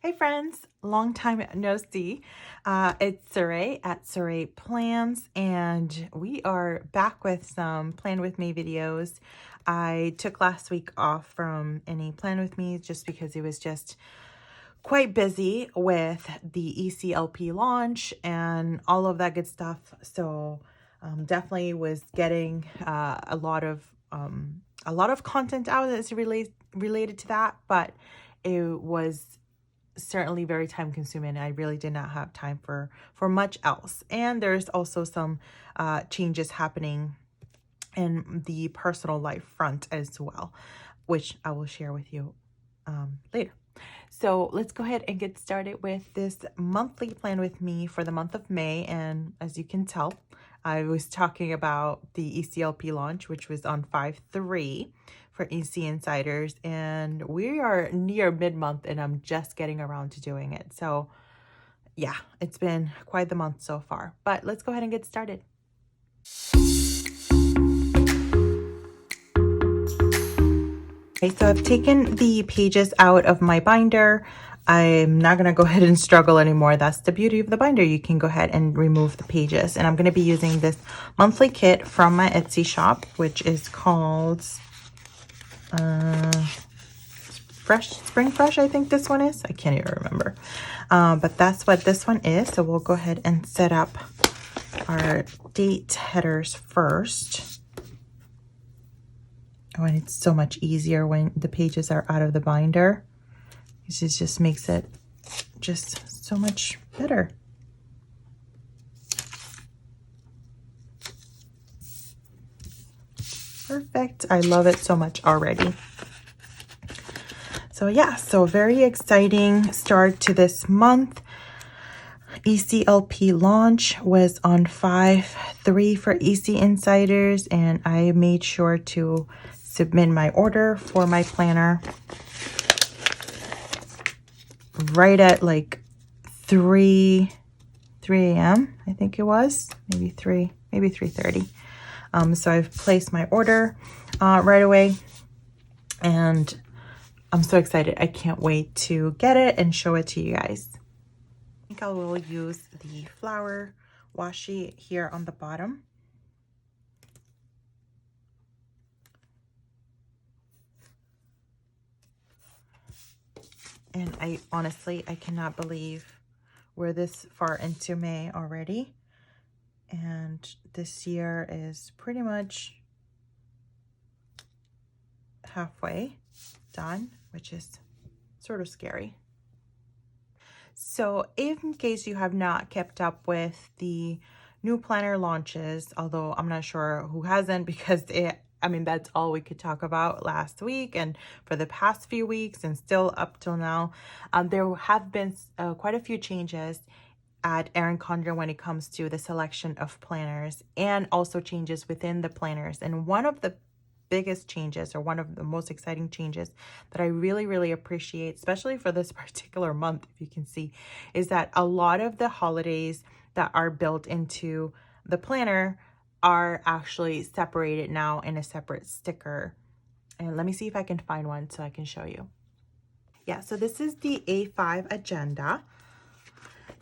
Hey friends, long time no see. It's Saray at Saray Plans, and we are back with some Plan With Me videos. I took last week off from any Plan With Me just because it was just quite busy with the ECLP launch and all of that good stuff. So definitely was getting a lot of content out that's related to that, but it was certainly very time consuming. I really did not have time for much else. And there's also some changes happening in the personal life front as well, which I will share with you later. So let's go ahead and get started with this monthly plan with me for the month of May. And as you can tell, I was talking about the ECLP launch, which was on 5/3 for EC Insiders. And we are near mid-month and I'm just getting around to doing it. So yeah, it's been quite the month so far. But let's go ahead and get started. Okay, so I've taken the pages out of my binder. I'm not going to go ahead and struggle anymore. That's the beauty of the binder. You can go ahead and remove the pages. And I'm going to be using this monthly kit from my Etsy shop, which is called Spring Fresh, I think this one is. I can't even remember. But that's what this one is. So we'll go ahead and set up our date headers first. Oh, and it's so much easier when the pages are out of the binder. This just makes it just so much better. Perfect. I love it so much already. So yeah, so very exciting start to this month. ECLP launch was on 5/3 for EC Insiders, and I made sure to submit my order for my planner right at like 3 a.m. I think it was, maybe 3:30. So I've placed my order right away, and I'm so excited. I can't wait to get it and show it to you guys. I think I will use the flower washi here on the bottom. And I honestly cannot believe we're this far into May already. And this year is pretty much halfway done, which is sort of scary. So in case you have not kept up with the new planner launches, although I'm not sure who hasn't, because that's all we could talk about last week and for the past few weeks and still up till now. There have been quite a few changes at Erin Condren when it comes to the selection of planners, and also changes within the planners. And one of the biggest changes, or one of the most exciting changes that I really appreciate, especially for this particular month, if you can see, is that a lot of the holidays that are built into the planner are actually separated now in a separate sticker. And let me see if I can find one so I can show you. Yeah, so this is the A5 agenda.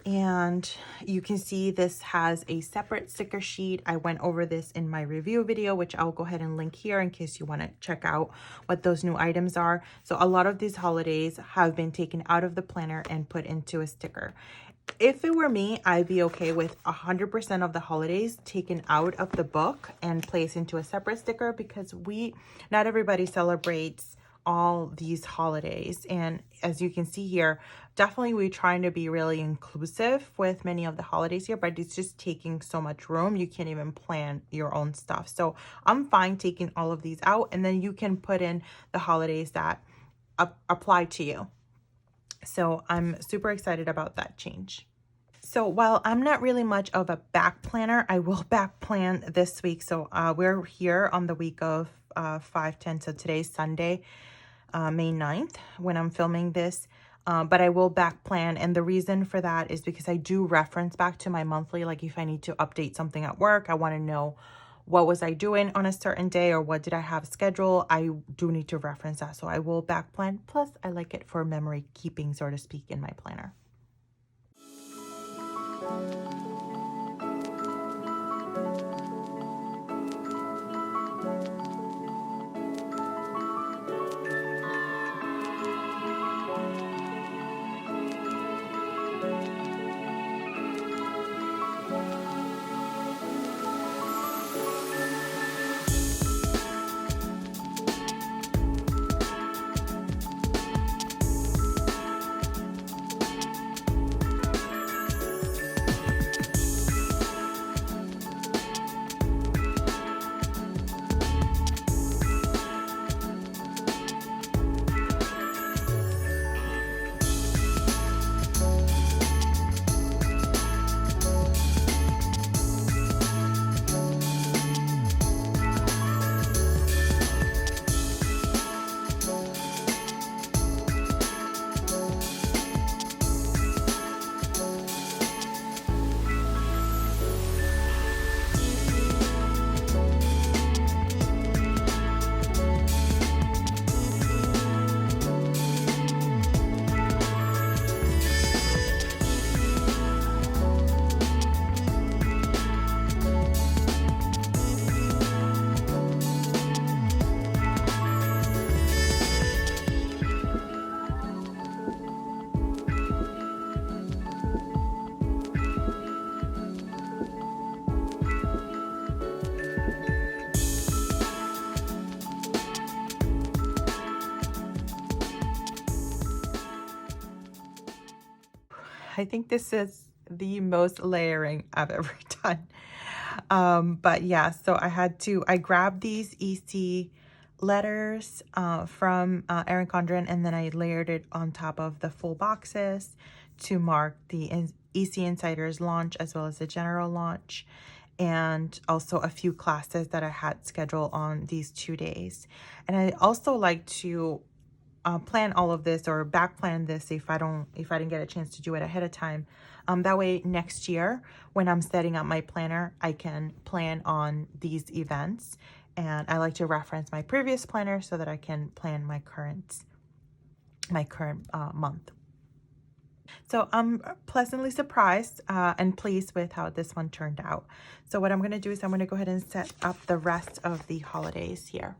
And you can see this has a separate sticker sheet. I went over this in my review video, which I'll go ahead and link here in case you want to check out what those new items are. So a lot of these holidays have been taken out of the planner and put into a sticker. If it were me, I'd be okay with 100% of the holidays taken out of the book and placed into a separate sticker, because not everybody celebrates all these holidays. And as you can see here, definitely we're trying to be really inclusive with many of the holidays here, but it's just taking so much room. You can't even plan your own stuff. So I'm fine taking all of these out, and then you can put in the holidays that apply to you. So I'm super excited about that change. So while I'm not really much of a back planner, I will back plan this week. So we're here on the week of 5/10. So today's Sunday, May 9th, when I'm filming this. But I will back plan. And the reason for that is because I do reference back to my monthly. Like if I need to update something at work, I want to know what was I doing on a certain day or what did I have scheduled, I do need to reference that. So I will back plan. Plus, I like it for memory keeping, so to speak, in my planner. I think this is the most layering I've ever done. But yeah, so I grabbed these EC letters from Erin Condren, and then I layered it on top of the full boxes to mark the EC Insiders launch as well as the general launch, and also a few classes that I had scheduled on these 2 days. And I also like to plan all of this or back plan this if I didn't get a chance to do it ahead of time. That way next year when I'm setting up my planner, I can plan on these events, and I like to reference my previous planner so that I can plan my current month. So I'm pleasantly surprised and pleased with how this one turned out. So what I'm going to do is I'm going to go ahead and set up the rest of the holidays here.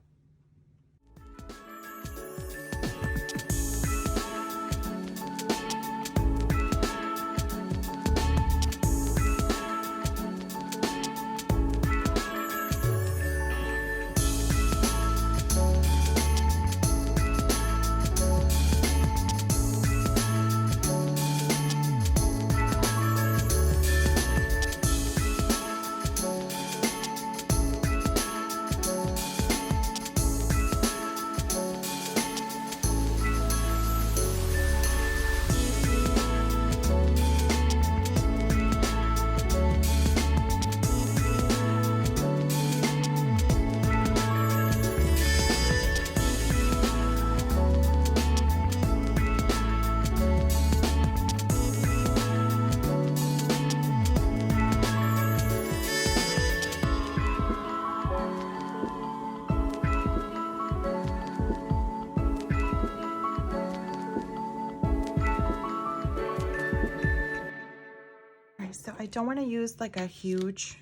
So I don't want to use like a huge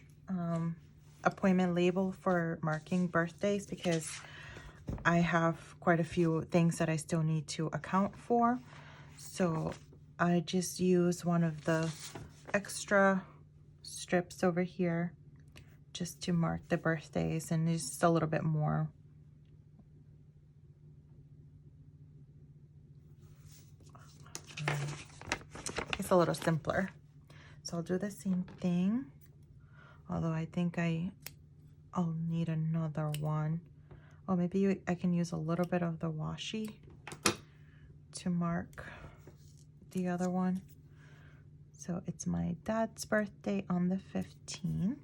appointment label for marking birthdays because I have quite a few things that I still need to account for. So I just use one of the extra strips over here just to mark the birthdays, and just a little bit more. It's a little simpler. So I'll do the same thing, although I think I'll need another one. Oh, maybe I can use a little bit of the washi to mark the other one. So it's my dad's birthday on the 15th.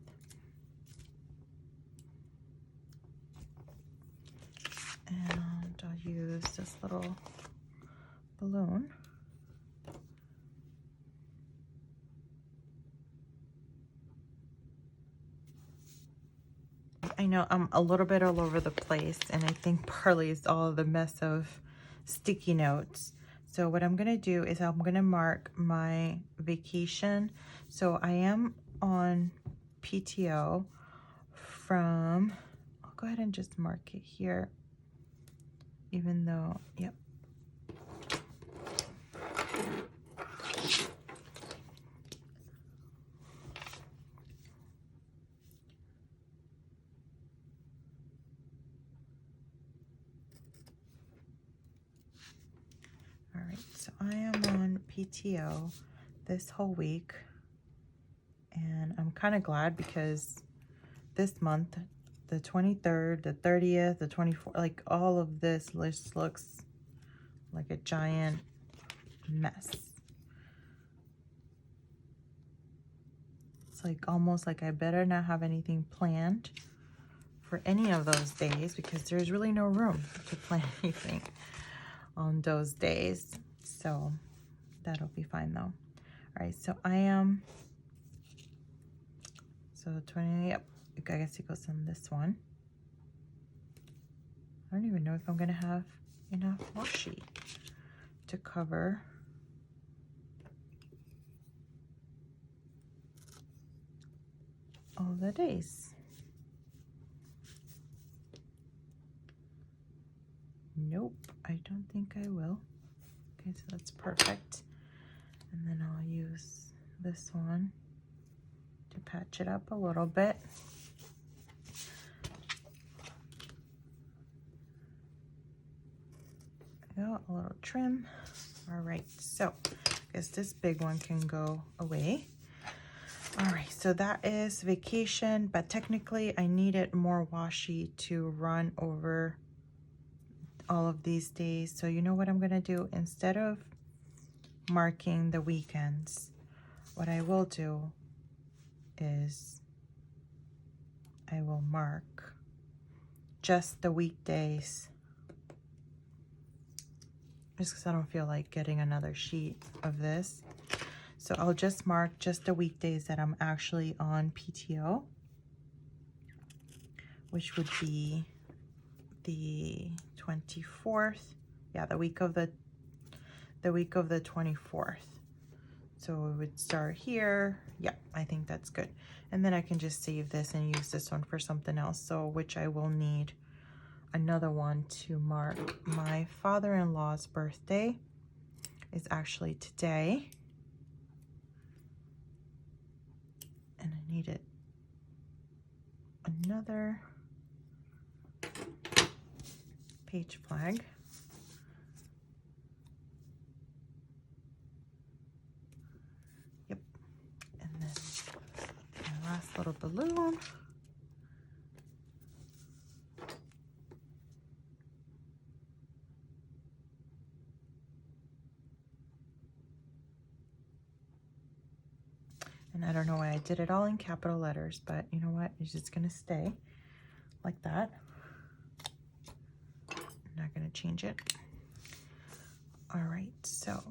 And I'll use this little balloon. I know I'm a little bit all over the place, and I think partly it's all the mess of sticky notes. So what I'm gonna do is I'm gonna mark my vacation. So I am on PTO from, I'll go ahead and just mark it here, even though, yep. All right, so I am on PTO this whole week, and I'm kind of glad because this month, the 23rd, the 30th, the 24th, like all of this list looks like a giant mess. It's like almost like I better not have anything planned for any of those days because there's really no room to plan anything on those days. So that'll be fine though. All right, so I am, so 20, yep, I guess it goes on this one. I don't even know if I'm gonna have enough washi to cover all the days. Nope, I don't think I will. Okay, so that's perfect. And then I'll use this one to patch it up a little bit. Go, a little trim. All right, so I guess this big one can go away. All right, so that is vacation, but technically I needed more washi to run over all of these days. So you know what I'm gonna do? Instead of marking the weekends, what I will do is I will mark just the weekdays, just because I don't feel like getting another sheet of this. So I'll just mark just the weekdays that I'm actually on PTO, which would be the 24th. Yeah, the week of the 24th. So we would start here. Yeah, I think that's good. And then I can just save this and use this one for something else. So which I will need another one to mark my father-in-law's birthday is actually today. And I needed another page flag. Yep. And then my last little balloon. And I don't know why I did it all in capital letters, but you know what? It's just gonna stay like that. I'm not gonna change it. All right, so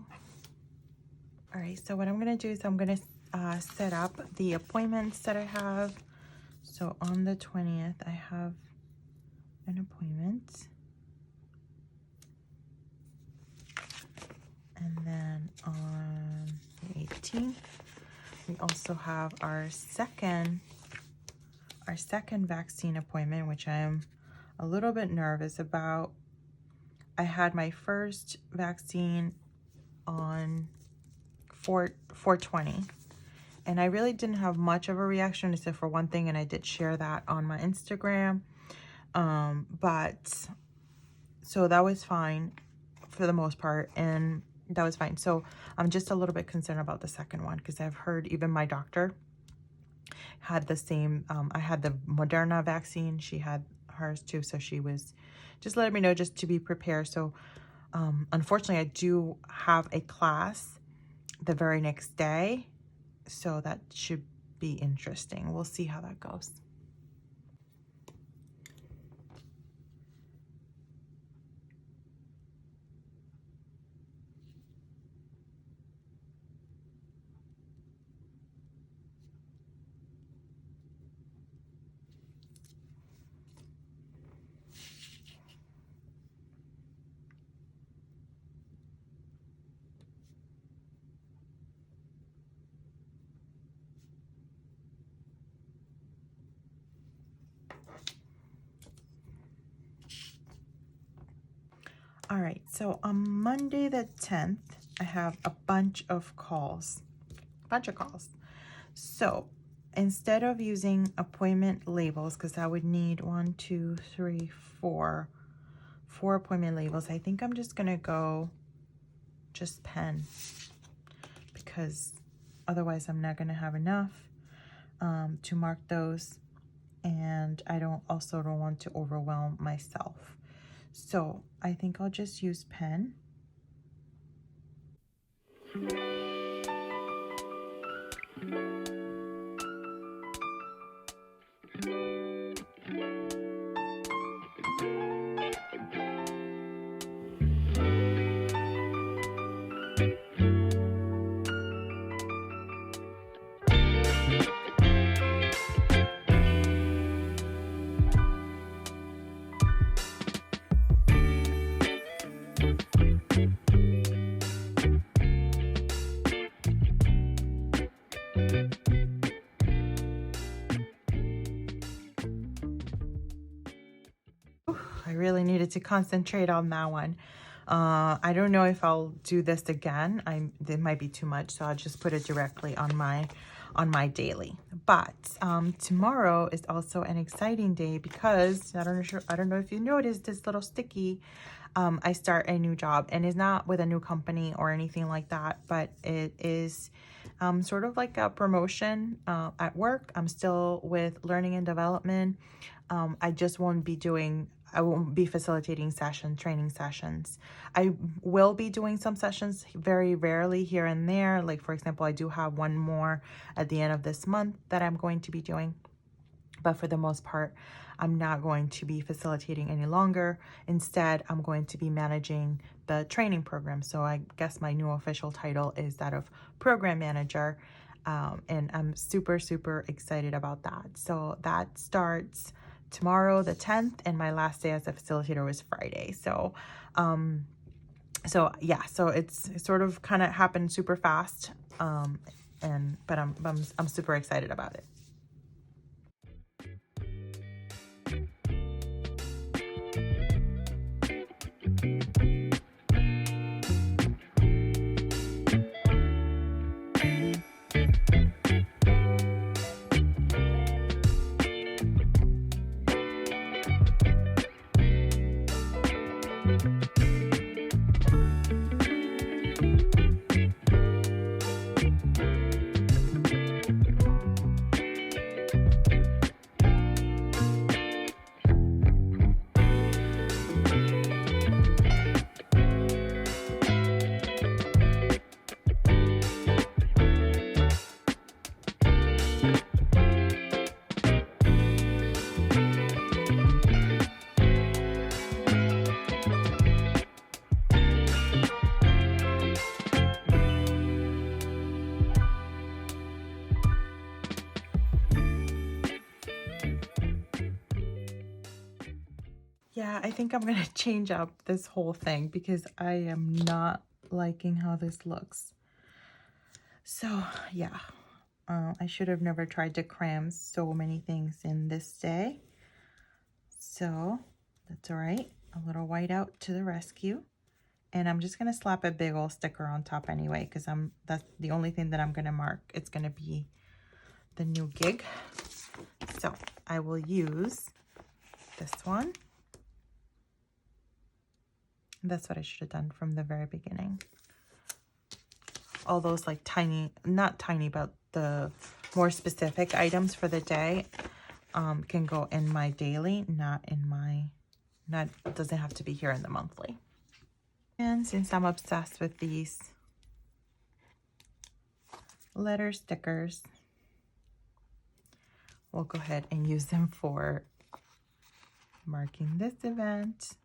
what I'm gonna do is I'm gonna set up the appointments that I have. So on the 20th, I have an appointment. And then on the 18th, we also have our second vaccine appointment, which I am a little bit nervous about. I had my first vaccine on 4/20, and I really didn't have much of a reaction except for one thing, and I did share that on my Instagram. But so that was fine for the most part, and that was fine. So I'm just a little bit concerned about the second one because I've heard even my doctor had the same. I had the Moderna vaccine. She had hers too. So she was just letting me know just to be prepared. So unfortunately, I do have a class the very next day. So that should be interesting. We'll see how that goes. All right, so on Monday the 10th, I have a bunch of calls. So instead of using appointment labels, because I would need 4 appointment labels, I think I'm just gonna go just pen, because otherwise I'm not gonna have enough to mark those, and I don't want to overwhelm myself. So I think I'll just use pen. I really needed to concentrate on that one. I don't know if I'll do this again. It might be too much, so I'll just put it directly on my daily. But tomorrow is also an exciting day, because I don't know if you noticed this little sticky. I start a new job, and it's not with a new company or anything like that, but it is sort of like a promotion at work. I'm still with learning and development. I won't be facilitating training sessions. I will be doing some sessions very rarely here and there. Like, for example, I do have one more at the end of this month that I'm going to be doing. But for the most part, I'm not going to be facilitating any longer. Instead, I'm going to be managing the training program. So I guess my new official title is that of program manager. And I'm super, super excited about that. So that starts tomorrow, the 10th, and my last day as a facilitator was Friday. So yeah, so it's sort of kind of happened super fast. But I'm super excited about it. Yeah, I think I'm gonna change up this whole thing, because I am not liking how this looks. So yeah, I should have never tried to cram so many things in this day. So that's all right. A little whiteout to the rescue. And I'm just gonna slap a big old sticker on top anyway, because that's the only thing that I'm gonna mark. It's gonna be the new gig. So I will use this one. That's what I should have done from the very beginning. All those like tiny, not tiny, but the more specific items for the day can go in my daily, it doesn't have to be here in the monthly. And since I'm obsessed with these letter stickers, we'll go ahead and use them for marking this event.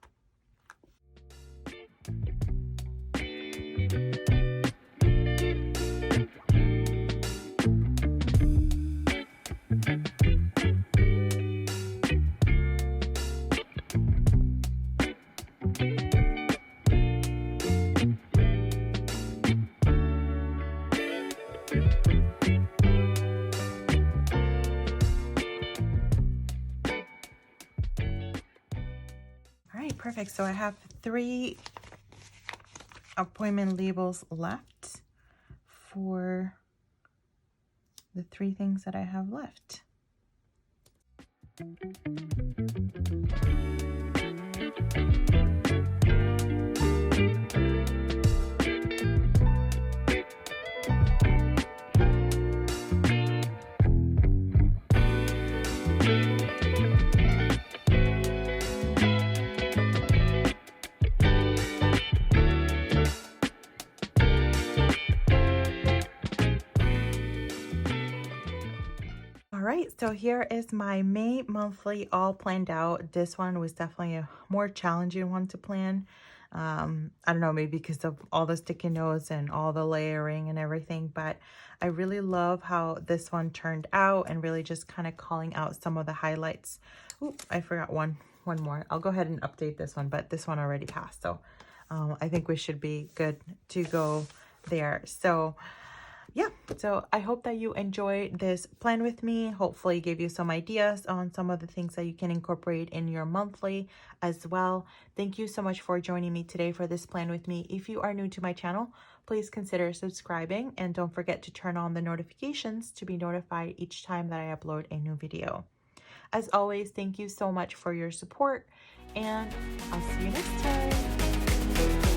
perfect. So I have 3 appointment labels left for the 3 things that I have left. All right, so here is my May monthly all planned out. This one was definitely a more challenging one to plan. I don't know, maybe because of all the sticky notes and all the layering and everything, but I really love how this one turned out and really just kind of calling out some of the highlights. Ooh, I forgot one more. I'll go ahead and update this one, but this one already passed. So I think we should be good to go there. So yeah, so I hope that you enjoyed this plan with me. Hopefully gave you some ideas on some of the things that you can incorporate in your monthly as well. Thank you so much for joining me today for this plan with me. If you are new to my channel, please consider subscribing and don't forget to turn on the notifications to be notified each time that I upload a new video. As always, thank you so much for your support and I'll see you next time.